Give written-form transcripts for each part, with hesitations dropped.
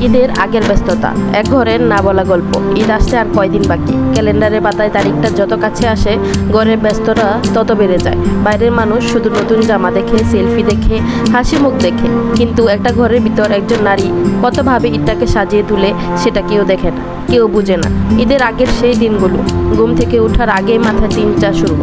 ঈদের আগের ব্যস্ততা, এক ঘরের না বলা গল্প। ঈদ আসছে আর কয়দিন বাকি। ক্যালেন্ডারের পাতায় তারিখটা যত কাছে আসে ঘরের ব্যস্ততা তত বেড়ে যায়। বাইরের মানুষ শুধু নতুন জামা দেখে, সেলফি দেখে, হাসি মুখ দেখে, কিন্তু একটা ঘরের ভিতর একজন নারী কতভাবে ঈদটাকে সাজিয়ে তুলে সেটা কেউ দেখে না, কেউ বুঝে না। ঈদের আগের সেই দিনগুলো, ঘুম থেকে ওঠার আগেই মাথায় চিন্তা শুরু।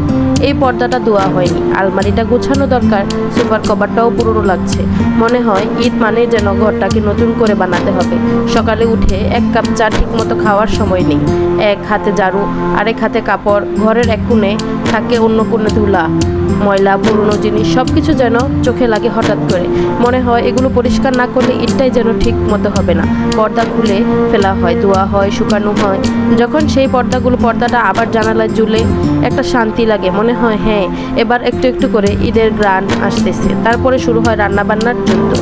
এই পর্দাটা ধোয়া হয়নি, আলমারিটা গোছানো দরকার, সোফার কভারটাও পুরনো লাগছে। মনে হয় ঈদ মানে যেন ঘরটাকে নতুন করে বানাতে হবে। সকালে উঠে এক কাপ চা ঠিক মতো খাওয়ার সময় নেই। এক হাতে ঝাড়ু, আরেক হাতে কাপড়, ঘরের এক কোণে থাকে অন্য কোণে ধুলা, ময়লা, পুরনো জিনিস, সব কিছু যেন চোখে লাগে হঠাৎ করে। মনে হয় এগুলো পরিষ্কার না করলে ঈদটাই যেন ঠিক মতো হবে না। পর্দা খুলে ফেলা হয়, ধোয়া হয়, শুকানো হয়। যখন সেই পর্দাটা আবার জানালায় ঝুলে একটা শান্তি লাগে। মনে হয় হ্যাঁ, এবার একটু একটু করে ঈদের গ্রান আসতেছে। তারপরে শুরু হয় রান্নাবান্নার যুদ্ধ।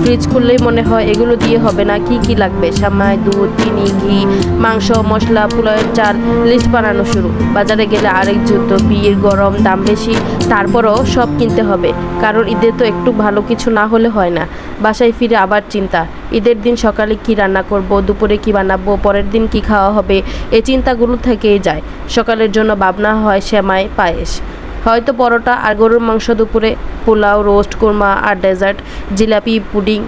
ফ্রিজ খুললেই মনে হয় এগুলো দিয়ে হবে না, কি কি লাগবে, সামাই, দুধ, চিনি, ঘি, মাংস, মশলা, পোলাওয়ের চাল, লিস্ট বানানো শুরু। বাজারে গেলে আরেক যুদ্ধ, বিয়ের গরম, দাম বেশি, তারপরও সব কিনতে হবে, কারণ ঈদে তো একটু ভালো কিছু না হলে হয় না। বাসায় ফিরে আবার চিন্তা, ঈদের দিন সকালে কি রান্না করব, দুপুরে কি বানাবো, পরের দিন কি খাওয়া হবে, এই চিন্তাগুলো থেকেই যায়। সকালের জন্য ভাবনা হয় সেমাই, পায়েস, হয়তো পরোটা আর গরুর মাংস, দুপুরে পোলাও, রোস্ট, কোরমা আর ডেজার্ট, জিলাপি, পুডিং,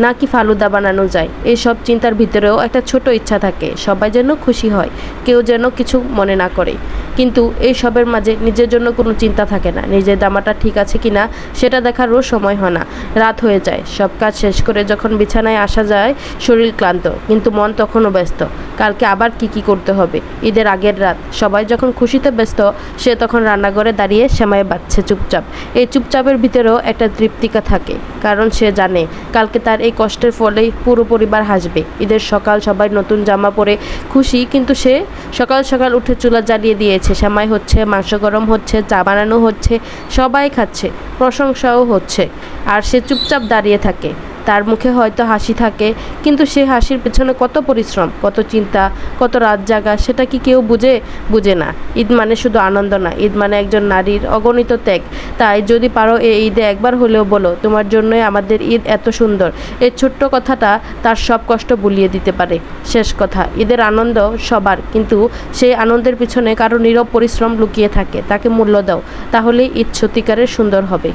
নাকি ফালুদা বানানো যায়। এই সব চিন্তার ভিতরেও একটা ছোট ইচ্ছা থাকে, সবাই যেন খুশি হয়, কেউ যেন কিছু মনে না করে। কিন্তু এই সবের মাঝে নিজের জন্য কোনো চিন্তা থাকে না। নিজের জামাটা ঠিক আছে কিনা সেটা দেখারও সময় হয় না। রাত হয়ে যায়, সব কাজ শেষ করে যখন বিছানায় আসা যায়, শরীর ক্লান্ত, কিন্তু মন তখনও ব্যস্ত। কালকে আবার কি করতে হবে। ঈদের আগের রাত, সবাই যখন খুশিতে ব্যস্ত, সে তখন রান্নাঘরে দাঁড়িয়ে সেমাই বাচ্ছে চুপচাপ। এই চুপচাপের ভিতরেও একটা তৃপ্তিকা থাকে, কারণ সে জানে কালকে তার এই কষ্টের ফলেই পুরো পরিবার হাসবে। ঈদের সকাল, সবাই নতুন জামা পরে খুশি, কিন্তু সে সকাল সকাল উঠে চুলা জ্বালিয়ে দিয়েছে, সেমাই হচ্ছে, মাংস গরম হচ্ছে, চা বানানো হচ্ছে, সবাই খাচ্ছে, প্রশংসাও হচ্ছে, আর সে চুপচাপ দাঁড়িয়ে থাকে। তার মুখে হয়তো হাসি থাকে, কিন্তু সে হাসির পেছনে কত পরিশ্রম, কত চিন্তা, কত রাত জাগা, সেটা কি কেউ বুঝে না। ঈদ মানে শুধু আনন্দ না, ঈদ মানে একজন নারীর অগণিত ত্যাগ। তাই যদি পারো এই ঈদে একবার হলেও বলো, তোমার জন্যই আমাদের ঈদ এত সুন্দর। এই ছোট্ট কথাটা তার সব কষ্ট ভুলিয়ে দিতে পারে। শেষ কথা, ঈদের আনন্দ সবার, কিন্তু সেই আনন্দের পিছনে কারো নীরব পরিশ্রম লুকিয়ে থাকে। তাকে মূল্য দাও, তাহলেই ঈদ সত্যিকারের সুন্দর হবে।